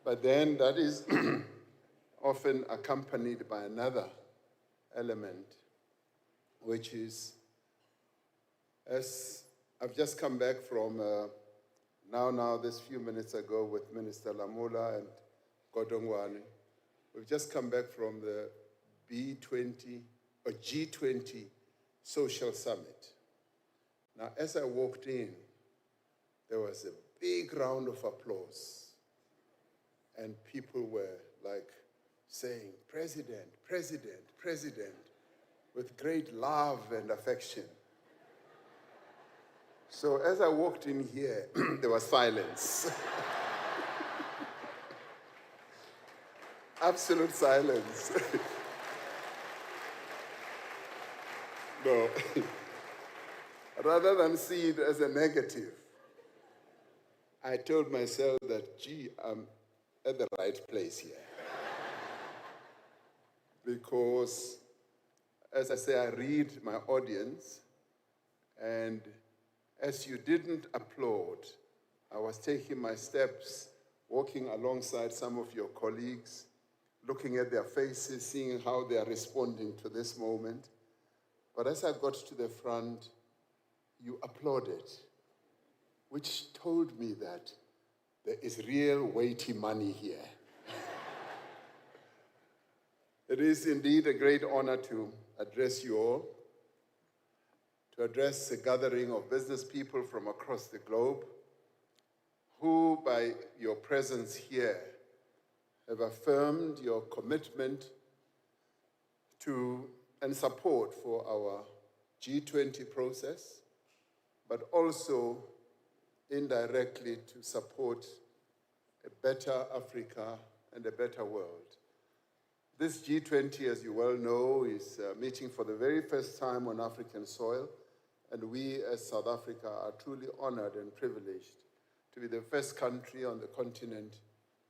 But then that is often accompanied by another element, which is, as I've just come back from this few minutes ago with Minister Lamula and Godongwane, we've just come back from the B20 or G20 Social Summit. Now, as I walked in, there was a big round of applause. And people were like saying, "President, President, President," with great love and affection. So as I walked in here, there was silence. Absolute silence. No. Rather than see it as a negative, I told myself that, gee, I'm at the right place here. Because, as I say, I read my audience, and as you didn't applaud, I was taking my steps, walking alongside some of your colleagues, looking at their faces, seeing how they are responding to this moment. But as I got to the front, you applauded, which told me that there is real weighty money here. It is indeed a great honor to address you all, to address a gathering of business people from across the globe who, by your presence here, have affirmed your commitment to and support for our G20 process, but also indirectly to support a better Africa and a better world. This G20, as you well know, is meeting for the very first time on African soil, and we as South Africa are truly honored and privileged to be the first country on the continent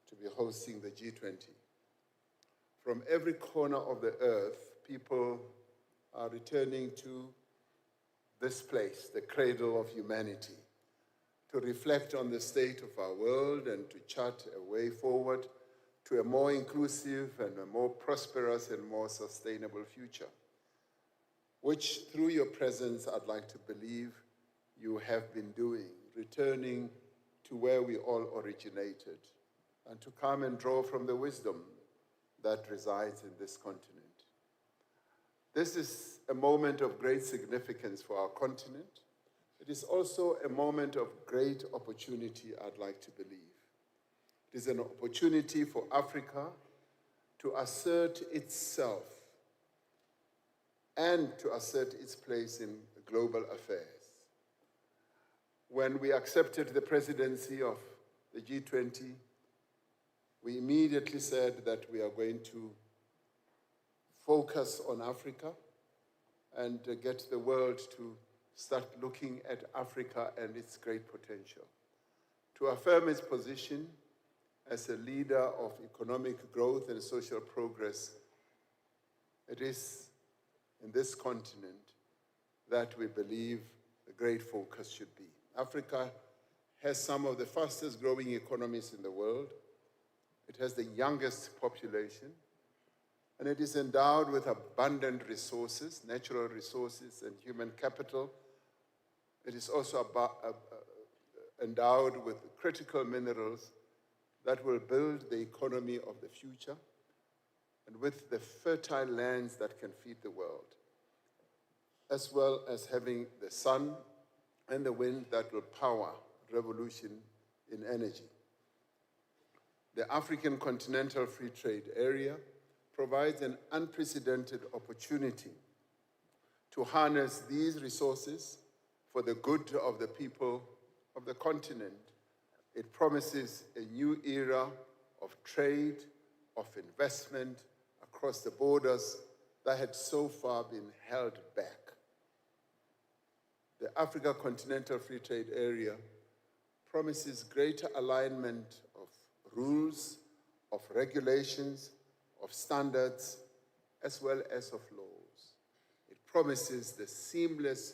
to be hosting the G20. From every corner of the earth, people are returning to this place, the cradle of humanity, to reflect on the state of our world and to chart a way forward to a more inclusive and a more prosperous and more sustainable future, which through your presence, I'd like to believe you have been doing, returning to where we all originated, and to come and draw from the wisdom that resides in this continent. This is a moment of great significance for our continent. It is also a moment of great opportunity, I'd like to believe. It is an opportunity for Africa to assert itself and to assert its place in global affairs. When we accepted the presidency of the G20, we immediately said that we are going to focus on Africa and get the world to start looking at Africa and its great potential. To affirm its position as a leader of economic growth and social progress, it is in this continent that we believe the great focus should be. Africa has some of the fastest growing economies in the world. It has the youngest population, and it is endowed with abundant resources, natural resources and human capital. It is also endowed with critical minerals that will build the economy of the future, and with the fertile lands that can feed the world, as well as having the sun and the wind that will power revolution in energy. The African Continental Free Trade Area provides an unprecedented opportunity to harness these resources for the good of the people of the continent. It promises a new era of trade, of investment across the borders that had so far been held back. The Africa Continental Free Trade Area promises greater alignment of rules, of regulations, of standards, as well as of laws. It promises the seamless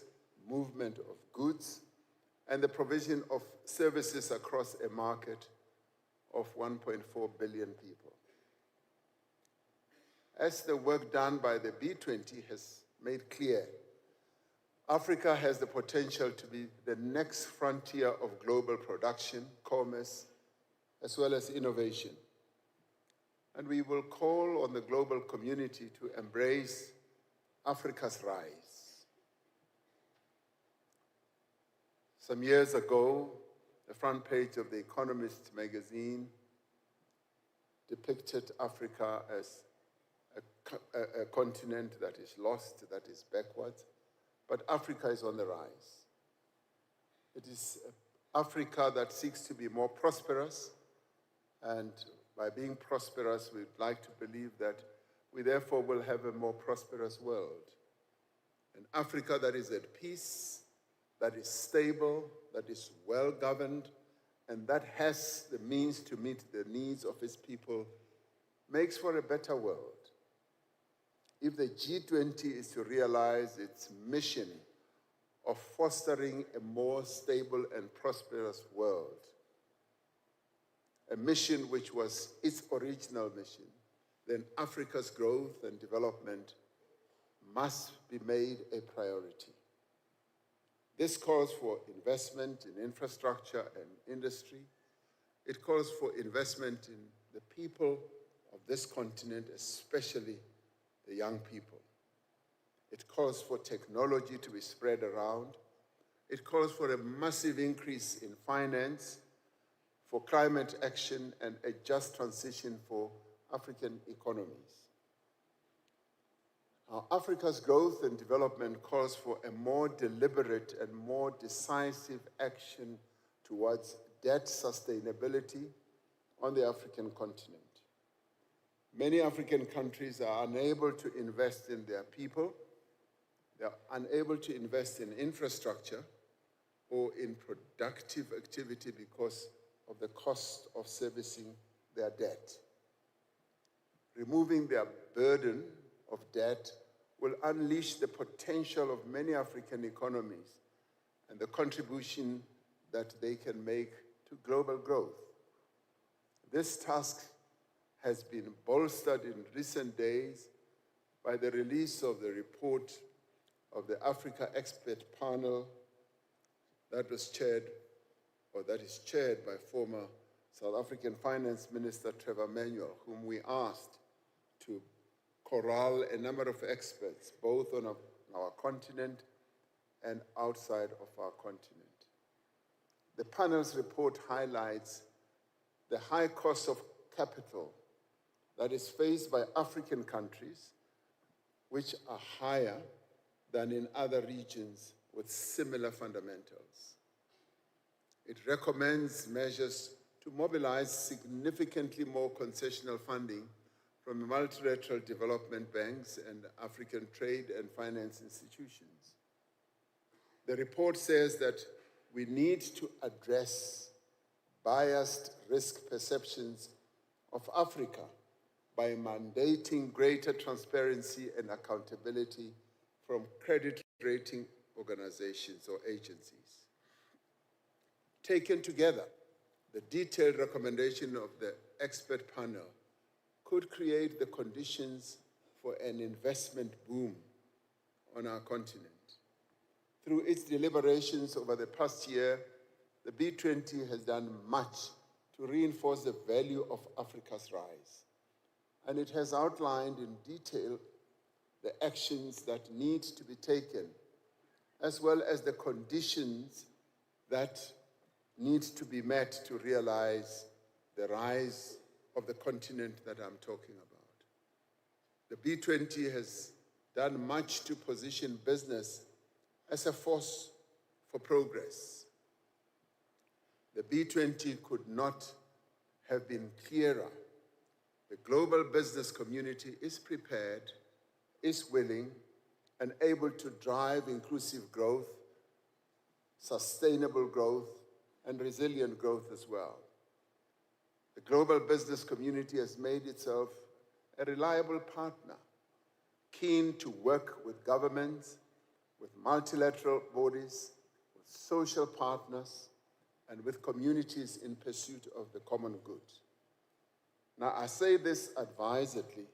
movement of goods and the provision of services across a market of 1.4 billion people. As the work done by the B20 has made clear, Africa has the potential to be the next frontier of global production, commerce, as well as innovation. And we will call on the global community to embrace Africa's rise. Some years ago, the front page of The Economist magazine depicted Africa as a continent that is lost, that is backwards, but Africa is on the rise. It is Africa that seeks to be more prosperous, and by being prosperous, we'd like to believe that we therefore will have a more prosperous world. An Africa that is at peace, that is stable, that is well-governed, and that has the means to meet the needs of its people, makes for a better world. If the G20 is to realize its mission of fostering a more stable and prosperous world, a mission which was its original mission, then Africa's growth and development must be made a priority. This calls for investment in infrastructure and industry. It calls for investment in the people of this continent, especially the young people. It calls for technology to be spread around. It calls for a massive increase in finance for climate action and a just transition for African economies. Now, Africa's growth and development calls for a more deliberate and more decisive action towards debt sustainability on the African continent. Many African countries are unable to invest in their people. They are unable to invest in infrastructure or in productive activity because of the cost of servicing their debt. Removing their burden of debt will unleash the potential of many African economies and the contribution that they can make to global growth. This task has been bolstered in recent days by the release of the report of the Africa Expert Panel that is chaired by former South African Finance Minister Trevor Manuel, whom we asked to corral a number of experts, both on our continent and outside of our continent. The panel's report highlights the high cost of capital that is faced by African countries, which are higher than in other regions with similar fundamentals. It recommends measures to mobilize significantly more concessional funding from multilateral development banks and African trade and finance institutions. The report says that we need to address biased risk perceptions of Africa by mandating greater transparency and accountability from credit rating organizations or agencies. Taken together, the detailed recommendation of the expert panel could create the conditions for an investment boom on our continent. Through its deliberations over the past year, the B20 has done much to reinforce the value of Africa's rise. And it has outlined in detail the actions that need to be taken, as well as the conditions that need to be met to realize the rise of the continent that I'm talking about. The B20 has done much to position business as a force for progress. The B20 could not have been clearer. The global business community is prepared, is willing, and able to drive inclusive growth, sustainable growth, and resilient growth as well. The global business community has made itself a reliable partner, keen to work with governments, with multilateral bodies, with social partners, and with communities in pursuit of the common good. Now, I say this advisedly,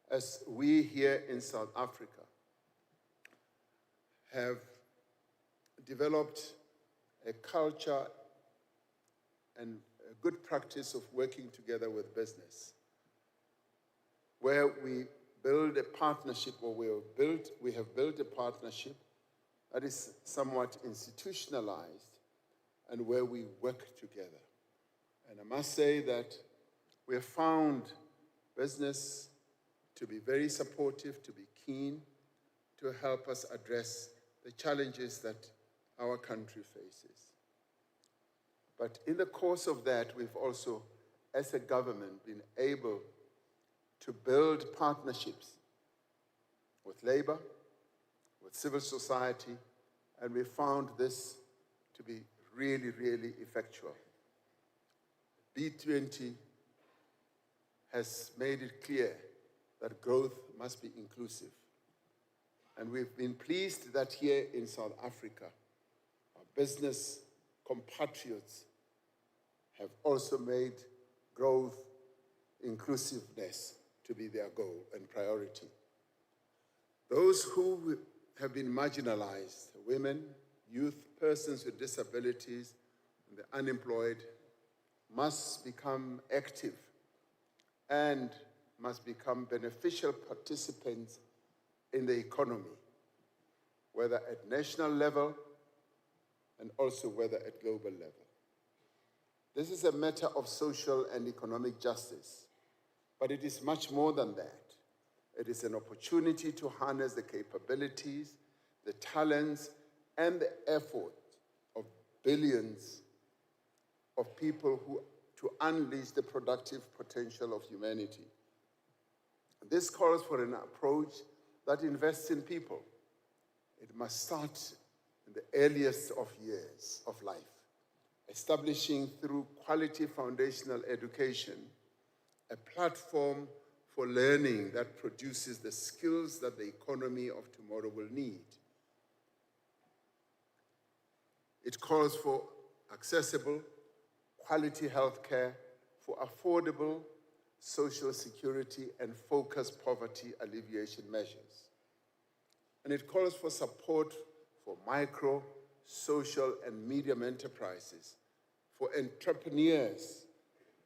as we here in South Africa have developed a culture and a good practice of working together with business, where we build a partnership, or we have built a partnership that is somewhat institutionalized, and where we work together. And I must say that we have found business to be very supportive, to be keen, to help us address the challenges that our country faces. But in the course of that, we've also, as a government, been able to build partnerships with labor, with civil society, and we found this to be really, really effectual. B20 has made it clear that growth must be inclusive. And we've been pleased that here in South Africa, our business compatriots have also made growth, inclusiveness to be their goal and priority. Those who have been marginalized, women, youth, persons with disabilities, and the unemployed, must become active and must become beneficial participants in the economy, whether at national level and also whether at global level. This is a matter of social and economic justice, but it is much more than that. It is an opportunity to harness the capabilities, the talents, and the effort of billions of people to unleash the productive potential of humanity. This calls for an approach that invests in people. It must start in the earliest of years of life, establishing through quality foundational education a platform for learning that produces the skills that the economy of tomorrow will need. It calls for accessible, quality healthcare, for affordable social security and focused poverty alleviation measures. And it calls for support for micro, social, and medium enterprises, for entrepreneurs,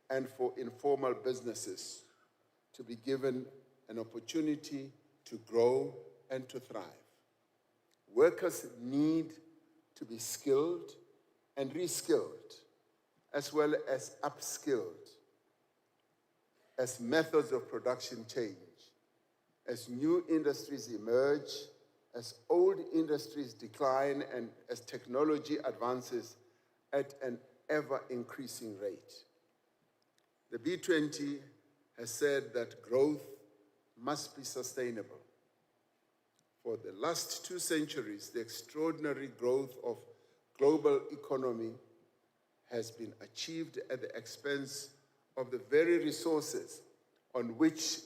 and for informal businesses to be given an opportunity to grow and to thrive. Workers need to be skilled and reskilled, as well as upskilled, as methods of production change, as new industries emerge, as old industries decline, and as technology advances at an ever-increasing rate. The B20 has said that growth must be sustainable. For the last 2 centuries, the extraordinary growth of global economy has been achieved at the expense of the very resources on which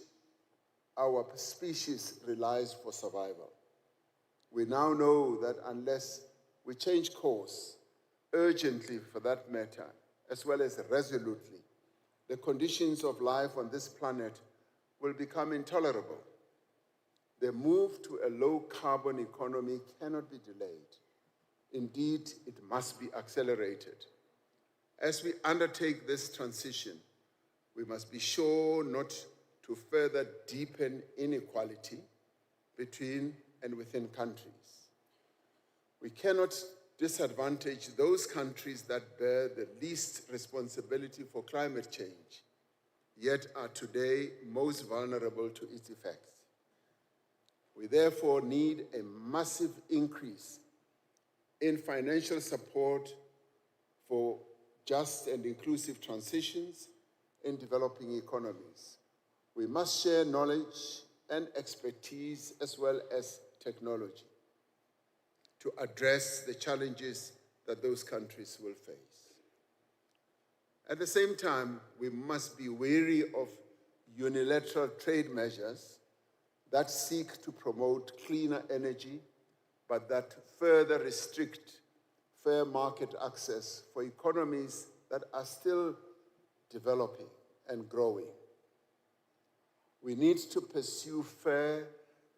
our species relies for survival. We now know that unless we change course, urgently for that matter, as well as resolutely, the conditions of life on this planet will become intolerable. The move to a low-carbon economy cannot be delayed. Indeed, it must be accelerated. As we undertake this transition, we must be sure not to further deepen inequality between and within countries. We cannot disadvantage those countries that bear the least responsibility for climate change, yet are today most vulnerable to its effects. We therefore need a massive increase in financial support for just and inclusive transitions in developing economies. We must share knowledge and expertise as well as technology to address the challenges that those countries will face. At the same time, we must be wary of unilateral trade measures that seek to promote cleaner energy, but that further restrict fair market access for economies that are still developing and growing. We need to pursue fair,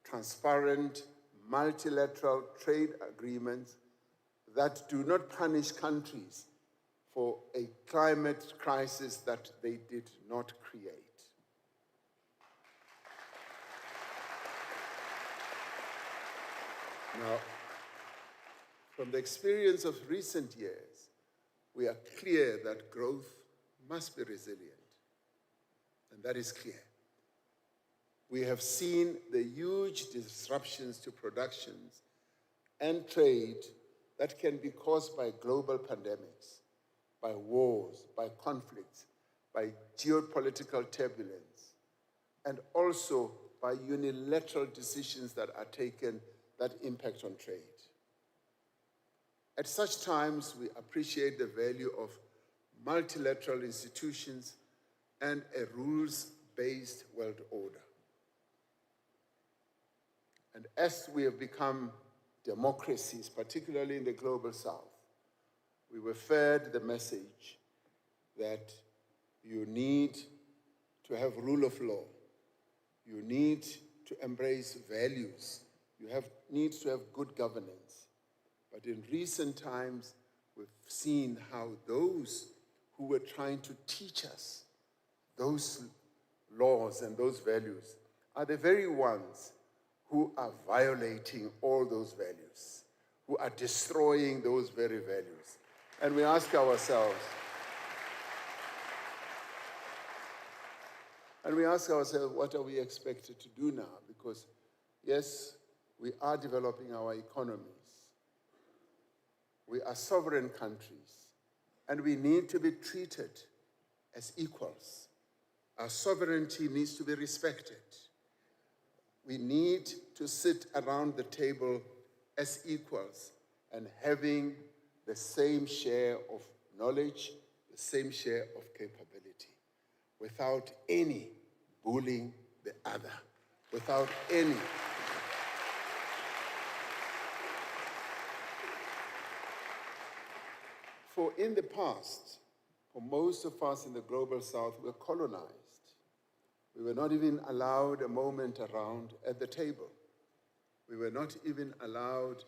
transparent, multilateral trade agreements that do not punish countries for a climate crisis that they did not create. Now, from the experience of recent years, we are clear that growth must be resilient, and that is clear. We have seen the huge disruptions to productions and trade that can be caused by global pandemics, by wars, by conflicts, by geopolitical turbulence, and also by unilateral decisions that are taken that impact on trade. At such times, we appreciate the value of multilateral institutions and a rules-based world order. And as we have become democracies, particularly in the global south, we were fed the message that you need to have rule of law. You need to embrace values. You need to have good governance. But in recent times, we've seen how those who were trying to teach us those laws and those values are the very ones who are violating all those values, who are destroying those very values. And we ask ourselves, what are we expected to do now? Because, yes, we are developing our economies. We are sovereign countries, and we need to be treated as equals. Our sovereignty needs to be respected. We need to sit around the table as equals and having the same share of knowledge, the same share of capability, without any bullying the other, without any. For in the past, for most of us in the global south, we were colonized. We were not even allowed a moment around at the table. We were not even allowed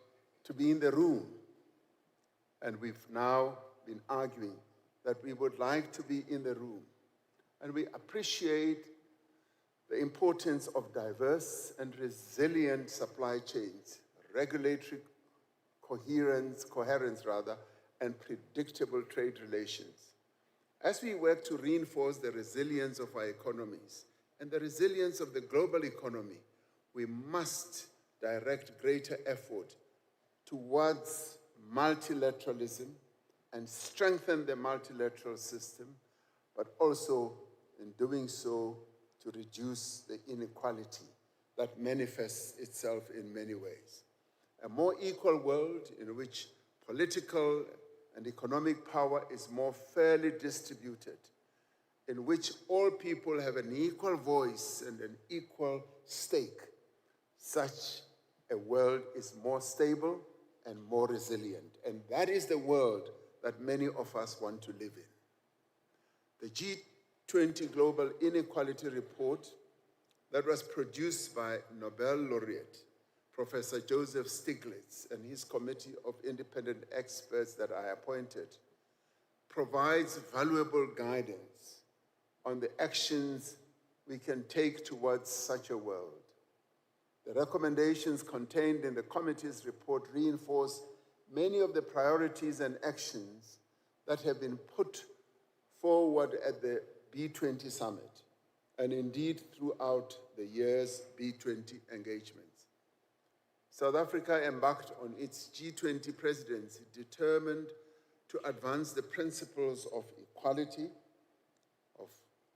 to be in the room. And we've now been arguing that we would like to be in the room. And we appreciate the importance of diverse and resilient supply chains, regulatory coherence, and predictable trade relations. As we work to reinforce the resilience of our economies and the resilience of the global economy, we must direct greater effort towards multilateralism and strengthen the multilateral system, but also in doing so to reduce the inequality that manifests itself in many ways. A more equal world in which political and economic power is more fairly distributed, in which all people have an equal voice and an equal stake. Such a world is more stable and more resilient. And that is the world that many of us want to live in. The G20 Global Inequality Report that was produced by Nobel laureate Professor Joseph Stiglitz and his committee of independent experts that I appointed provides valuable guidance on the actions we can take towards such a world. The recommendations contained in the committee's report reinforce many of the priorities and actions that have been put forward at the B20 Summit, and indeed throughout the year's B20 engagements. South Africa embarked on its G20 presidency determined to advance the principles of equality, of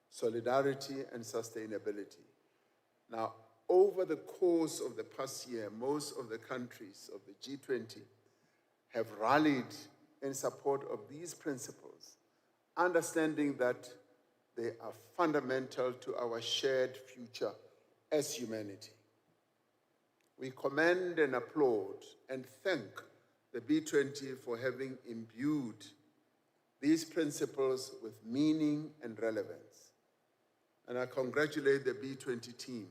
solidarity, and sustainability. Now, over the course of the past year, most of the countries of the G20 have rallied in support of these principles, understanding that they are fundamental to our shared future as humanity. We commend and applaud and thank the B20 for having imbued these principles with meaning and relevance. And I congratulate the B20 team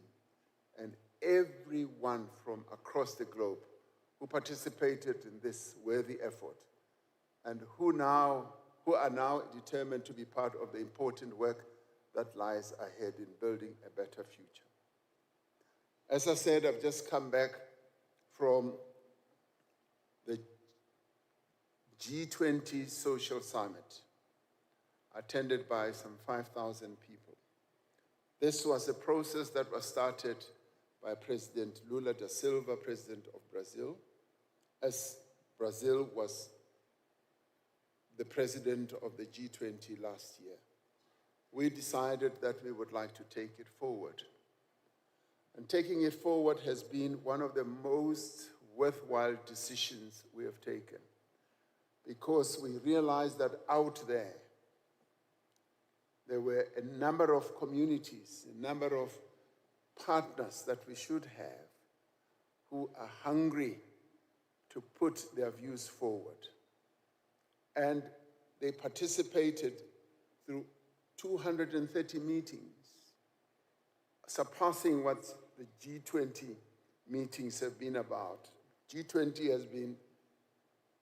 and everyone from across the globe who participated in this worthy effort and who are now determined to be part of the important work that lies ahead in building a better future. As I said, I've just come back from the G20 Social Summit, attended by some 5,000 people. This was a process that was started by President Lula da Silva, President of Brazil, as Brazil was the president of the G20 last year. We decided that we would like to take it forward. And taking it forward has been one of the most worthwhile decisions we have taken, because we realized that out there were a number of communities, a number of partners that we should have who are hungry to put their views forward. And they participated through 230 meetings, surpassing what the G20 meetings have been about. G20 has been,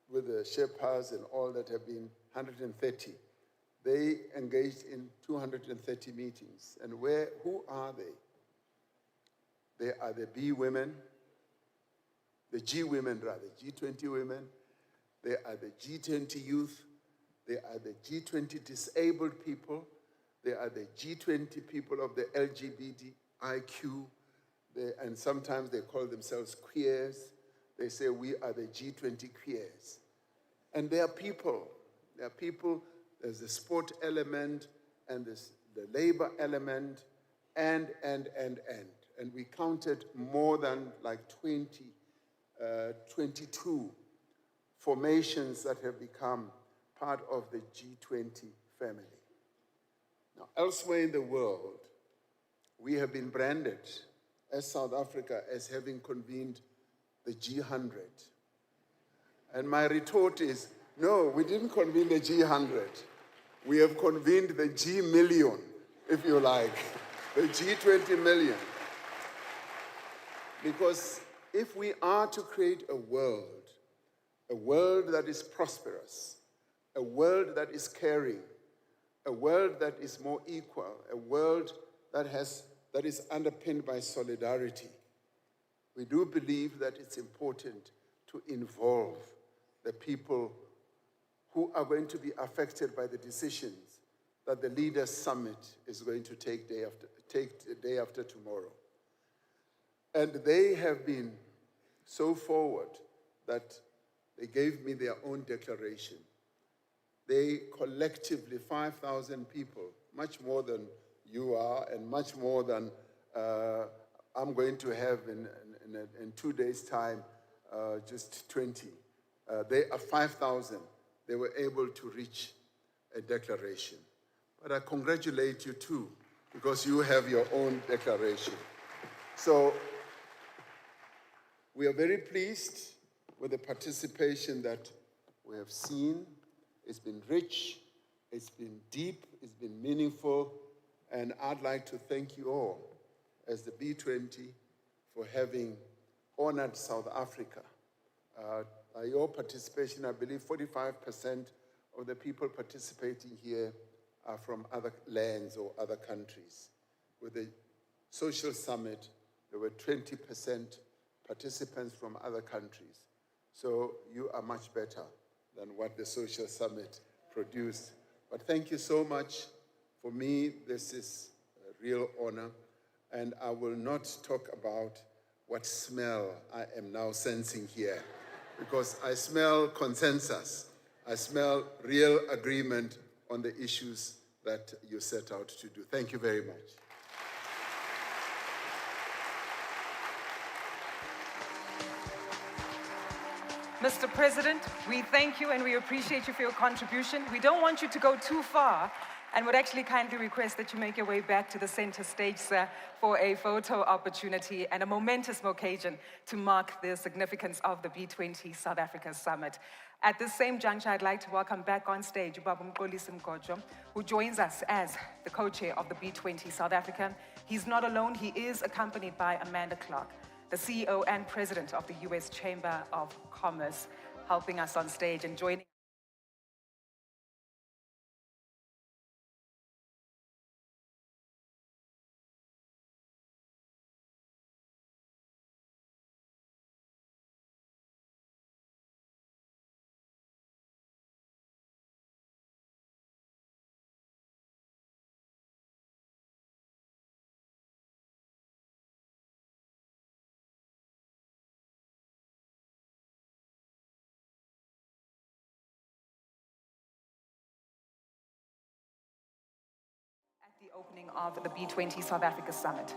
with the Sherpas and all that, have been 130. They engaged in 230 meetings. And who are they? They are the B women, the G women rather, G20 women. They are the G20 youth. They are the G20 disabled people. They are the G20 people of the LGBTIQ. And sometimes they call themselves queers. They say we are the G20 queers. And they are people. There are people. There's the sport element and the labor element and. And we counted more than like 22 formations that have become part of the G20 family. Now, elsewhere in the world, we have been branded as South Africa as having convened the G100. And my retort is, no, we didn't convene the G100. We have convened the G million, if you like, the G20 million. Because if we are to create a world that is prosperous, a world that is caring, a world that is more equal, a world that is underpinned by solidarity, we do believe that it's important to involve the people who are going to be affected by the decisions that the Leaders Summit is going to take day after tomorrow. And they have been so forward that they gave me their own declaration. They collectively, 5,000 people, much more than you are and much more than I'm going to have in 2 days' time, just 20. They are 5,000. They were able to reach a declaration. But I congratulate you too, because you have your own declaration. So we are very pleased with the participation that we have seen. It's been rich, it's been deep, it's been meaningful, and I'd like to thank you all as the B20 for having honored South Africa. By your participation, I believe 45% of the people participating here are from other lands or other countries. With the Social Summit, there were 20% participants from other countries. So you are much better than what the Social Summit produced. But thank you so much. For me, this is a real honor. And I will not talk about what smell I am now sensing here, because I smell consensus. I smell real agreement on the issues that you set out to do. Thank you very much. Mr. President, we thank you and we appreciate you for your contribution. We don't want you to go too far, and would actually kindly request that you make your way back to the center stage, sir, for a photo opportunity and a momentous occasion to mark the significance of the B20 South Africa Summit. At this same juncture, I'd like to welcome back on stage Ubaba Mxolisi Mgojo, who joins us as the co-chair of the B20 South Africa. He's not alone, he is accompanied by Amanda Clark, the CEO and President of the US Chamber of Commerce, helping us on stage and joining. At the opening of the B20 South Africa Summit,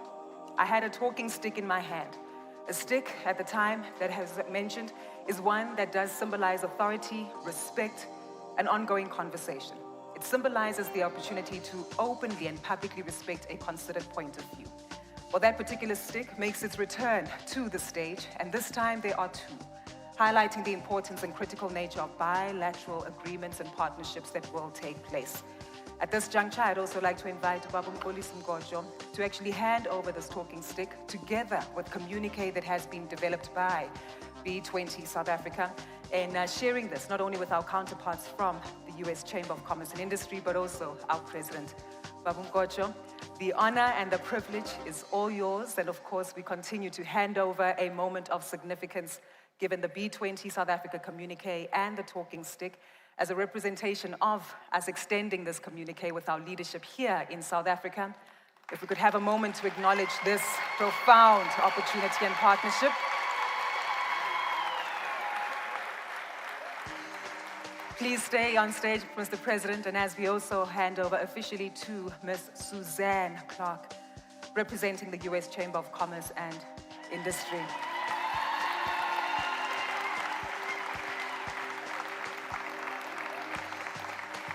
I had a talking stick in my hand. A stick at the time that has mentioned is one that does symbolize authority, respect, and ongoing conversation. It symbolizes the opportunity to openly and publicly respect a considered point of view. Well, that particular stick makes its return to the stage, and this time there are two, highlighting the importance and critical nature of bilateral agreements and partnerships that will take place. At this juncture, I'd also like to invite Ubaba Mxolisi Mgojo to actually hand over this talking stick together with communique that has been developed by B20 South Africa, and sharing this not only with our counterparts from the US Chamber of Commerce and Industry, but also our President. Ubaba Mgojo, the honor and the privilege is all yours, and of course we continue to hand over a moment of significance given the B20 South Africa communique and the talking stick as a representation of us extending this communique with our leadership here in South Africa. If we could have a moment to acknowledge this profound opportunity and partnership. Please stay on stage, Mr. President, and as we also hand over officially to Ms. Suzanne Clark, representing the US Chamber of Commerce and Industry.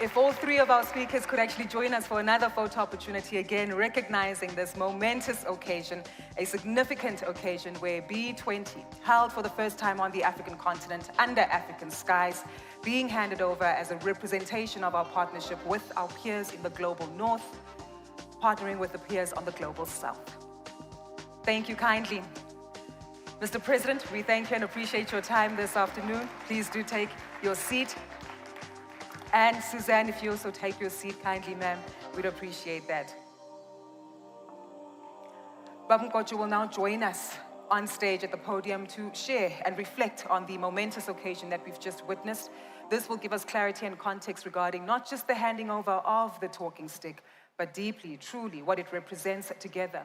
If all three of our speakers could actually join us for another photo opportunity, again, recognizing this momentous occasion, a significant occasion where B20, held for the first time on the African continent, under African skies, being handed over as a representation of our partnership with our peers in the global north, partnering with the peers on the global south. Thank you kindly. Mr. President, we thank you and appreciate your time this afternoon. Please do take your seat. And Suzanne, if you also take your seat kindly, ma'am, we'd appreciate that. Ubaba Mgojo will now join us on stage at the podium to share and reflect on the momentous occasion that we've just witnessed. This will give us clarity and context regarding not just the handing over of the talking stick, but deeply, truly, what it represents together.